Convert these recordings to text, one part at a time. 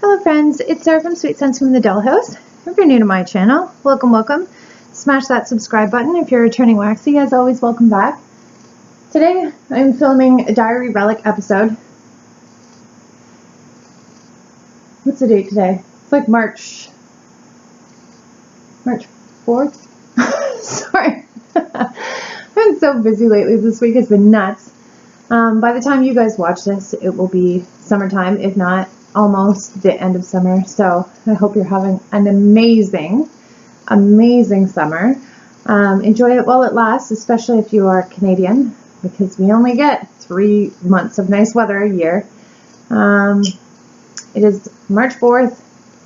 Hello friends, it's Sarah from Sweet Scents from the Dollhouse. If you're new to my channel, welcome. Smash that subscribe button. If you're a returning waxy, as always, welcome back. Today I'm filming a diary relic episode. What's the date today? It's like March 4th? Sorry. I've been so busy lately. This week has been nuts. By the time you guys watch this, it will be summertime, if not almost the end of summer. So I hope you're having an amazing summer. Enjoy it while it lasts, especially if you are Canadian, because we only get 3 months of nice weather a year. It is March 4th,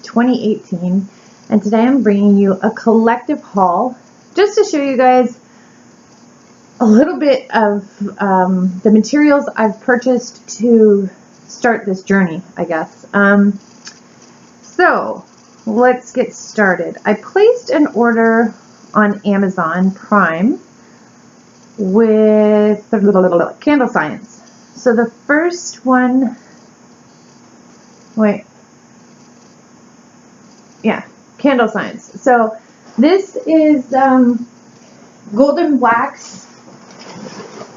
2018, and today I'm bringing you a collective haul just to show you guys a little bit of the materials I've purchased to start this journey, I guess. So let's get started. I placed an order on Amazon Prime with Candle Science. So the first one, Candle Science. So this is Golden Wax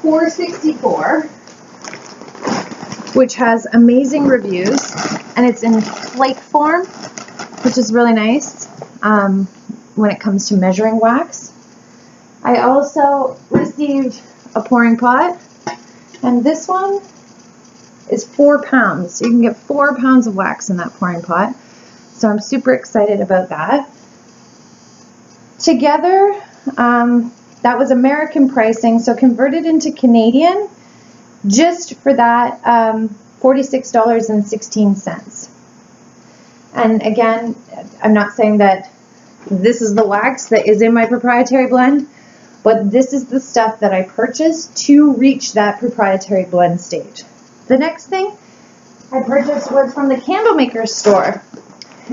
464, which has amazing reviews, and it's in flake form, which is really nice when it comes to measuring wax. I also received a pouring pot, and this one is 4 pounds, so you can get 4 pounds of wax in that pouring pot. So I'm super excited about that. Together, that was American pricing, so converted into Canadian, just for that, $46.16. And again, I'm not saying that this is the wax that is in my proprietary blend, but this is the stuff that I purchased to reach that proprietary blend stage. The next thing I purchased was from the candle maker store,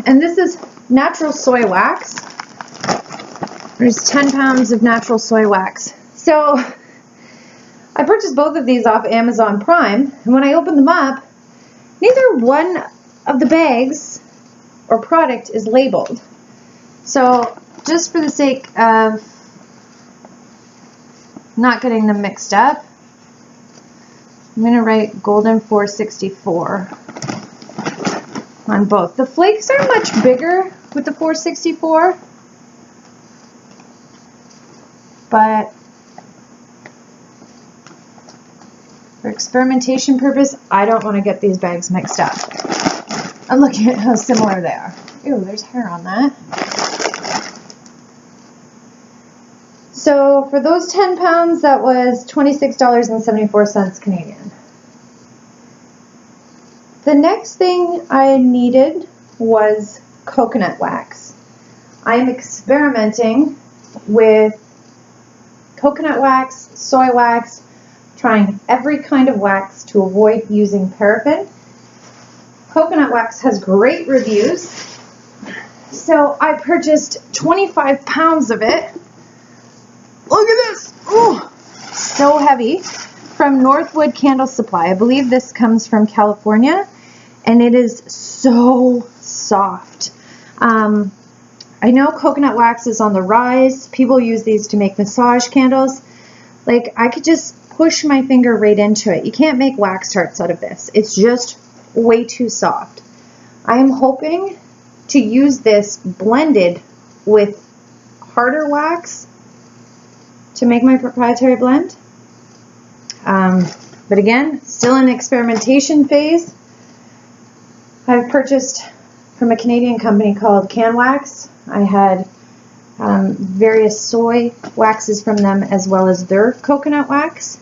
and this is natural soy wax. There's 10 pounds of natural soy wax. So I purchased both of these off Amazon Prime, and when I opened them up, neither one of the bags or product is labeled. So just for the sake of not getting them mixed up, I'm going to write Golden 464 on both. The flakes are much bigger with the 464, but for experimentation purpose, I don't want to get these bags mixed up. I'm looking at how similar they are. Ew, there's hair on that. So for those 10 pounds, that was $26.74 Canadian. The next thing I needed was coconut wax. I'm experimenting with coconut wax, soy wax, trying every kind of wax to avoid using paraffin. Coconut wax has great reviews, so I purchased 25 pounds of it. Look at this! Ooh, so heavy. From Northwood Candle Supply. I believe this comes from California, and it is so soft. I know coconut wax is on the rise. People use these to make massage candles. Like, I could just push my finger right into it. You can't make wax tarts out of this. It's just way too soft. I am hoping to use this blended with harder wax to make my proprietary blend. But again, still in experimentation phase. I've purchased from a Canadian company called Can Wax. I had various soy waxes from them as well as their coconut wax.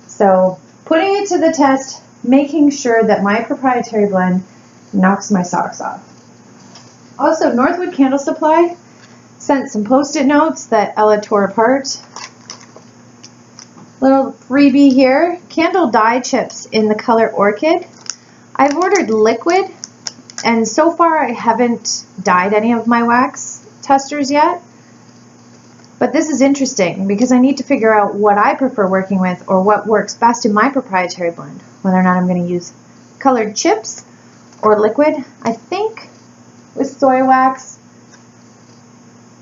So putting it to the test, making sure that my proprietary blend knocks my socks off. Also, Northwood Candle Supply sent some post-it notes that Ella tore apart. Little freebie here, candle dye chips in the color Orchid. I've ordered liquid, and so far I haven't dyed any of my wax testers yet. But this is interesting because I need to figure out what I prefer working with or what works best in my proprietary blend, whether or not I'm going to use colored chips or liquid. I think with soy wax,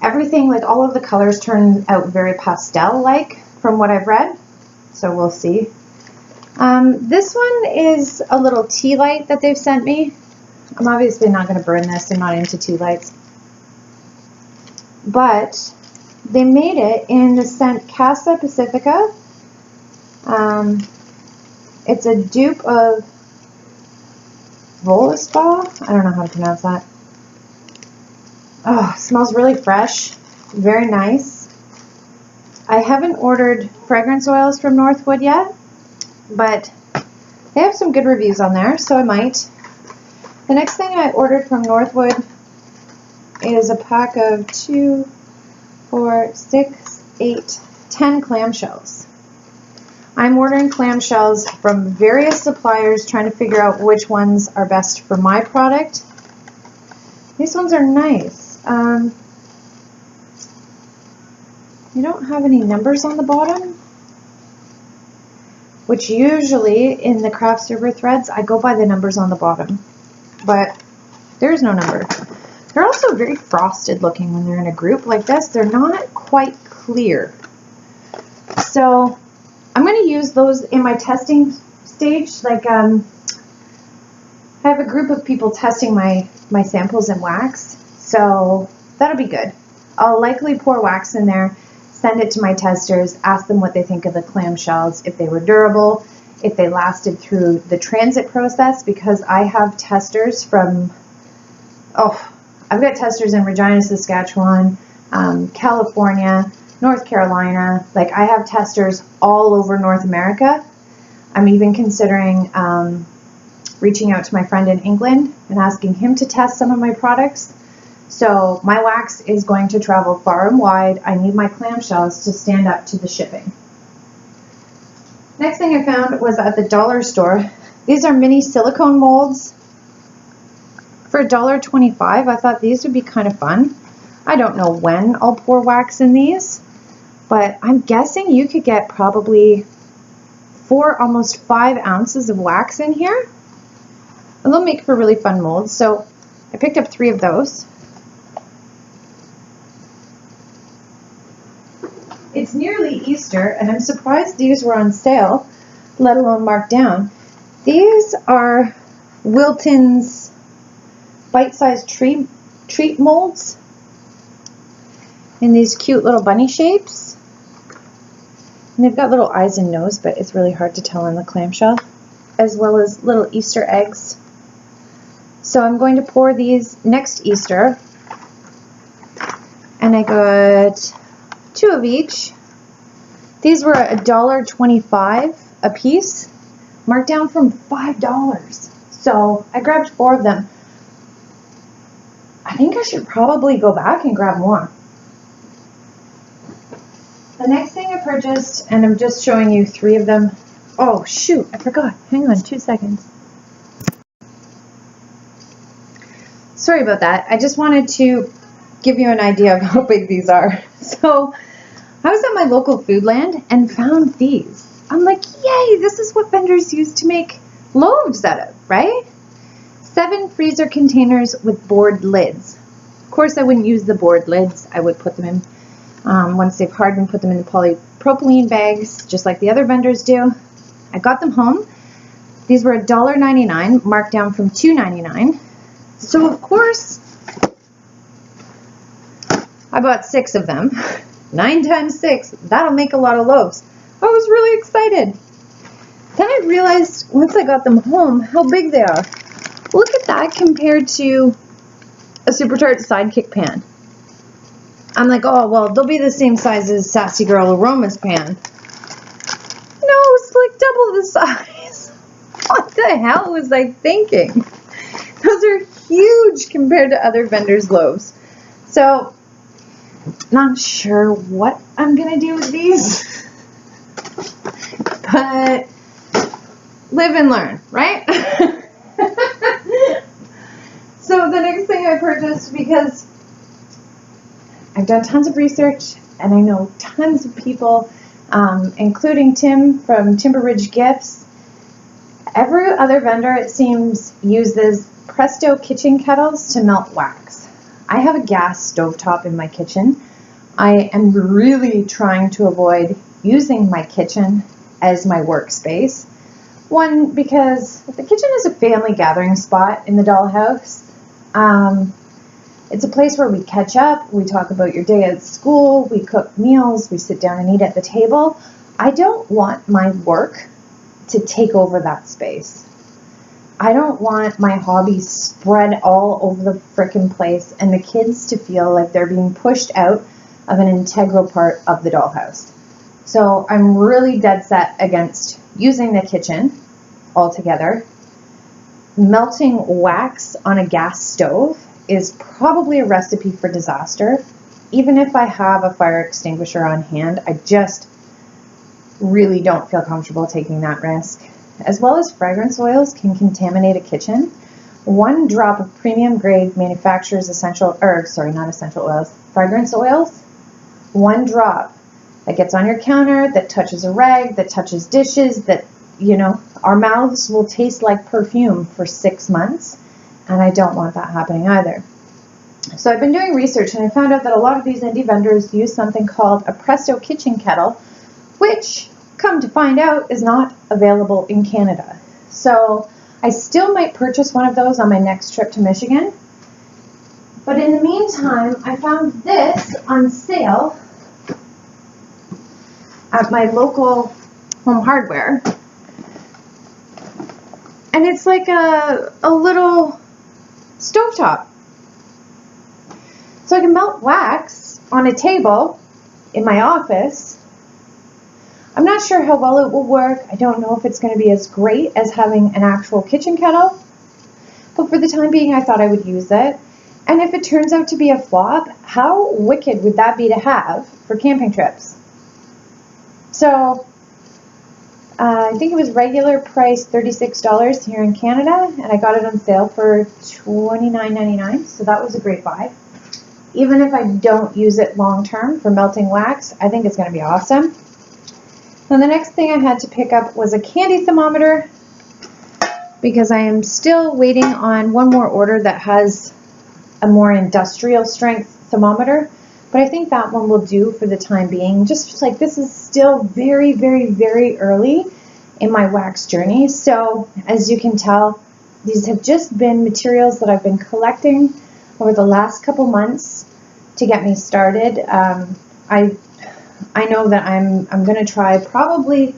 everything, like all of the colors turn out very pastel-like from what I've read. So we'll see. This one is a little tea light that they've sent me. I'm obviously not going to burn this. I'm not into tea lights. But they made it in the scent Casa Pacifica. It's a dupe of Voluspa. I don't know how to pronounce that. Oh, smells really fresh. Very nice. I haven't ordered fragrance oils from Northwood yet, but they have some good reviews on there, so I might. The next thing I ordered from Northwood is a pack of 2, 4, 6, 8, 10 clamshells. I'm ordering clamshells from various suppliers, trying to figure out which ones are best for my product. These ones are nice. You don't have any numbers on the bottom, which usually in the craft server threads, I go by the numbers on the bottom, but there's no number. They're also very frosted looking when they're in a group like this. They're not quite clear. So I'm going to use those in my testing stage. Like I have a group of people testing my samples in wax, so that'll be good. I'll likely pour wax in there, send it to my testers, ask them what they think of the clamshells, if they were durable, if they lasted through the transit process, because I have testers from, I've got testers in Regina, Saskatchewan, California, North Carolina. Like, I have testers all over North America. I'm even considering reaching out to my friend in England and asking him to test some of my products. So my wax is going to travel far and wide. I need my clamshells to stand up to the shipping. Next thing I found was at the dollar store. These are mini silicone molds for $1.25. I thought these would be kind of fun. I don't know when I'll pour wax in these, but I'm guessing you could get probably 4, almost 5 ounces of wax in here. And they'll make for really fun molds. So I picked up 3 of those. It's nearly Easter, and I'm surprised these were on sale, let alone marked down. These are Wilton's bite-sized treat molds in these cute little bunny shapes. And they've got little eyes and nose, but it's really hard to tell in the clamshell, as well as little Easter eggs. So I'm going to pour these next Easter, and I got 2 of each. These were $1.25 a piece, marked down from $5. So I grabbed 4 of them. I think I should probably go back and grab more. The next thing I purchased, and I'm just showing you 3 of them. Oh shoot, I forgot. Hang on 2 seconds. Sorry about that. I just wanted to give you an idea of how big these are. So I was at my local Foodland and found these. I'm like, yay, this is what vendors use to make loaves out of, right? 7 freezer containers with board lids. Of course, I wouldn't use the board lids. I would put them in, once they've hardened, put them in the polypropylene bags, just like the other vendors do. I got them home. These were $1.99, marked down from $2.99. So, of course, I bought 6 of them. 9 times 6, that'll make a lot of loaves. I was really excited. Then I realized, once I got them home, how big they are. Look at that compared to a Super Tart Sidekick pan. I'm like, oh, well, they'll be the same size as Sassy Girl Aroma's pan. No, it's like double the size. What the hell was I thinking? Those are huge compared to other vendors' loaves. So, not sure what I'm going to do with these. But live and learn, right? So the next thing I purchased, because I've done tons of research and I know tons of people, including Tim from Timber Ridge Gifts, Every other vendor, it seems, uses Presto kitchen kettles to melt wax. I have a gas stovetop in my kitchen. I am really trying to avoid using my kitchen as my workspace. One, because the kitchen is a family gathering spot in the dollhouse. It's a place where we catch up, we talk about your day at school, we cook meals, we sit down and eat at the table. I don't want my work to take over that space. I don't want my hobbies spread all over the frickin' place and the kids to feel like they're being pushed out of an integral part of the dollhouse. So I'm really dead set against using the kitchen altogether. Melting wax on a gas stove is probably a recipe for disaster. Even if I have a fire extinguisher on hand, I just really don't feel comfortable taking that risk. As well as fragrance oils can contaminate a kitchen. One drop of premium grade manufacturer's fragrance oils, one drop that gets on your counter, that touches a rag, that touches dishes, that, our mouths will taste like perfume for 6 months, and I don't want that happening either. So I've been doing research and I found out that a lot of these indie vendors use something called a Presto kitchen kettle, which, come to find out, is not available in Canada. So I still might purchase one of those on my next trip to Michigan. But in the meantime, I found this on sale at my local home hardware. And it's like a little stovetop. So I can melt wax on a table in my office. I'm not sure how well it will work. I don't know if it's going to be as great as having an actual kitchen kettle. But for the time being, I thought I would use it. And if it turns out to be a flop, how wicked would that be to have for camping trips? So I think it was regular price $36 here in Canada, and I got it on sale for $29.99, so that was a great buy. Even if I don't use it long term for melting wax, I think it's going to be awesome. Now the next thing I had to pick up was a candy thermometer, because I am still waiting on one more order that has a more industrial strength thermometer, but I think that one will do for the time being. Just like this is still very, very, very early in my wax journey. So as you can tell, these have just been materials that I've been collecting over the last couple months to get me started. I know that I'm going to try probably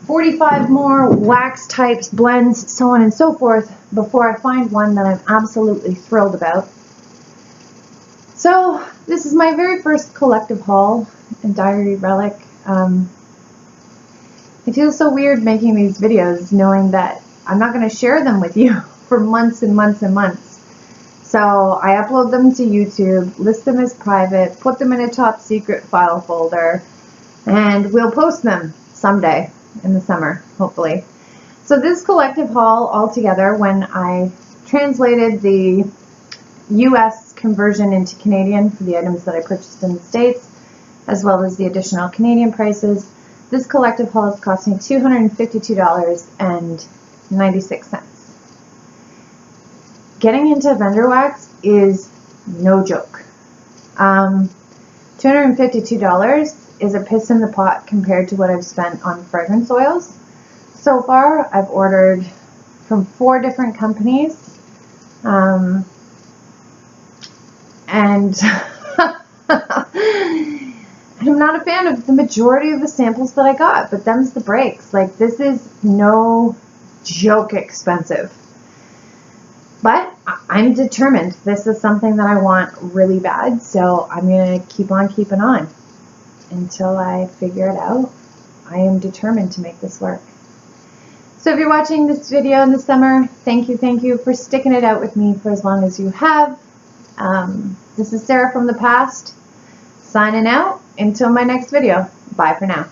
45 more wax types, blends, so on and so forth, before I find one that I'm absolutely thrilled about. So this is my very first collective haul in Diary Relic. It feels so weird making these videos knowing that I'm not going to share them with you for months and months and months. So I upload them to YouTube, list them as private, put them in a top secret file folder, and we'll post them someday in the summer, hopefully. So this collective haul altogether, when I translated the US conversion into Canadian for the items that I purchased in the States, as well as the additional Canadian prices, this collective haul is costing $252.96. Getting into vendor wax is no joke. $252 is a piss in the pot compared to what I've spent on fragrance oils. So far, I've ordered from 4 different companies, and I'm not a fan of the majority of the samples that I got, but them's the breaks. Like, this is no joke expensive. But I'm determined. This is something that I want really bad, so I'm going to keep on keeping on until I figure it out. I am determined to make this work. So if you're watching this video in the summer, thank you for sticking it out with me for as long as you have. This is Sarah from the past, signing out until my next video. Bye for now.